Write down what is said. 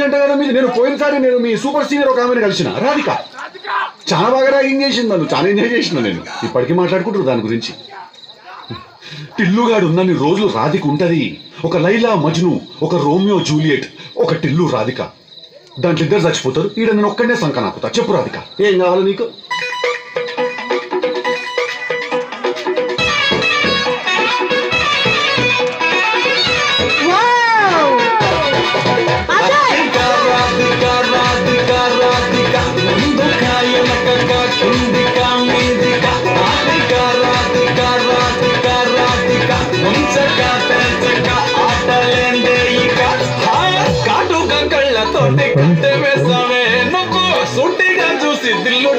అంటే కదా మీది. నేను పోయినసారి నేను మీ సూపర్ సీనియర్ ఒక ఆమెను కలిసిన రాధిక. చాలా బాగా ర్యాగింగ్ చేసింది నన్ను, చాలా ఎంజాయ్ చేసిన నేను. ఇప్పటికీ మాట్లాడుకుంటారు దాని గురించి. టిల్లుగాడు ఉన్నన్ని రోజులు రాధిక ఉంటది. ఒక లైలా మజ్ను, ఒక రోమియో జూలియట్, ఒక టిల్లు రాధిక. దాంట్లో ఇద్దరు చచ్చిపోతారు. ఈడ నేను ఒక్కడనే సంక నాకుతా. చెప్పు రాధిక, ఏం కావాలి నీకు? చూసి దిల్లు